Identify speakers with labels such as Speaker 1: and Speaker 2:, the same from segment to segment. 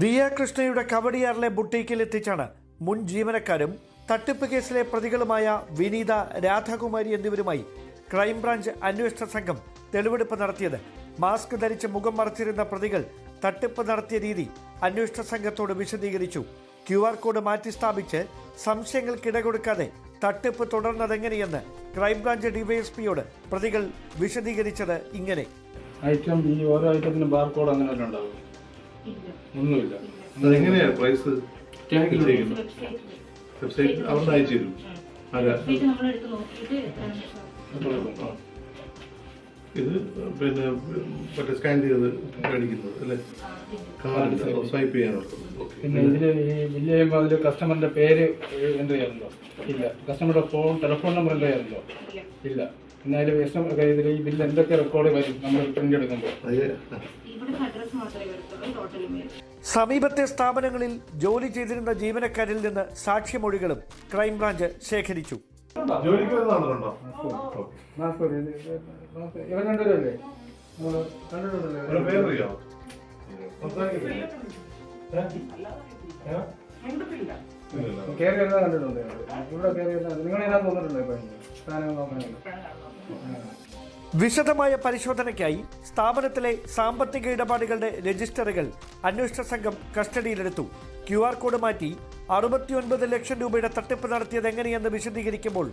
Speaker 1: ദിയ കൃഷ്ണയുടെ കവടിയാറിലെ ബുട്ടീക്കിൽ എത്തിച്ചാണ് മുൻ ജീവനക്കാരും തട്ടിപ്പ് കേസിലെ പ്രതികളുമായ വിനീത, രാധാകുമാരി എന്നിവരുമായി ക്രൈംബ്രാഞ്ച് അന്വേഷണ സംഘം തെളിവെടുപ്പ് നടത്തിയത്. മാസ്ക് ധരിച്ച് മുഖം മറച്ചിരുന്ന പ്രതികൾ തട്ടിപ്പ് നടത്തിയ രീതി അന്വേഷണ സംഘത്തോട് വിശദീകരിച്ചു. QR കോഡ് മാറ്റി സ്ഥാപിച്ച് സംശയങ്ങൾക്കിടകൊടുക്കാതെ തട്ടിപ്പ് തുടർന്നതെങ്ങനെയെന്ന് ക്രൈംബ്രാഞ്ച് ഡിവൈഎസ്പിയോട് പ്രതികൾ വിശദീകരിച്ചത് ഇങ്ങനെ.
Speaker 2: ഐറ്റം ഈ ഓരോ ഐറ്റത്തിനും ബാർകോഡ് അങ്ങനെ ഉണ്ടാവും? ഒന്നുമില്ല.
Speaker 3: എങ്ങനെയാണ് പ്രൈസ് അവിടെ അയച്ചു തരും? ഇത് പിന്നെ മറ്റേ സ്കാൻ ചെയ്ത് മേടിക്കുന്നത് അല്ലേ? കാർഡ് സ്വൈപ്പ് ചെയ്യാനുള്ളത്.
Speaker 2: പിന്നെ ഇതില് ഈ ബില്ല് ചെയ്യുമ്പോൾ അതിൽ കസ്റ്റമറിന്റെ പേര് എൻ്റർ ചെയ്യാറുണ്ടോ? ഇല്ല. കസ്റ്റമറുടെ ടെലിഫോൺ നമ്പർ എൻ്റർ ചെയ്യാറുണ്ടോ? ഇല്ല. പിന്നെ അതിൽ ഇതിൽ ഈ ബില്ല് എന്തൊക്കെ റെക്കോർഡ് വരും നമ്മൾ പ്രിന്റ് എടുക്കുമ്പോൾ?
Speaker 1: സമീപത്തെ സ്ഥാപനങ്ങളിൽ ജോലി ചെയ്തിരുന്ന ജീവനക്കാരിൽ നിന്ന് സാക്ഷിമൊഴികളും ക്രൈംബ്രാഞ്ച് ശേഖരിച്ചു.
Speaker 2: ഇവർ രണ്ടുപേരല്ലേ കയറി വരുന്നത് കണ്ടിട്ടുണ്ട്. ഇവിടെ കയറി വരുന്നത് നിങ്ങൾ ഇതിനകത്ത് വന്നിട്ടുണ്ടോ?
Speaker 1: വിശദമായ പരിശോധനയ്ക്കായി സ്ഥാപനത്തിലെ സാമ്പത്തിക ഇടപാടുകളുടെ രജിസ്റ്ററുകൾ അന്വേഷണ സംഘം കസ്റ്റഡിയിലെടുത്തു. QR കോഡ് മാറ്റി 69 ലക്ഷം രൂപയുടെ തട്ടിപ്പ് നടത്തിയത് എങ്ങനെയെന്ന് വിശദീകരിക്കുമ്പോൾ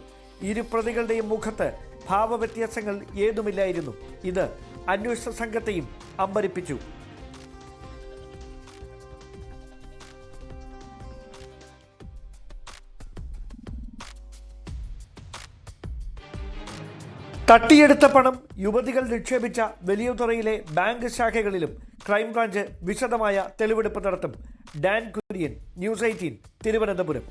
Speaker 1: ഇരു പ്രതികളുടെയും മുഖത്ത് ഭാവവ്യത്യാസങ്ങൾ ഏതുമില്ലായിരുന്നു. ഇത് അന്വേഷണ സംഘത്തെയും അമ്പരിപ്പിച്ചു. തട്ടിയെടുത്ത പണം യുവതികൾ നിക്ഷേപിച്ച വലിയതുറയിലെ ബാങ്ക് ശാഖകളിലും ക്രൈംബ്രാഞ്ച് വിശദമായ തെളിവെടുപ്പ് നടത്തും. Dan Kurian, News 18, Thiruvananthapuram.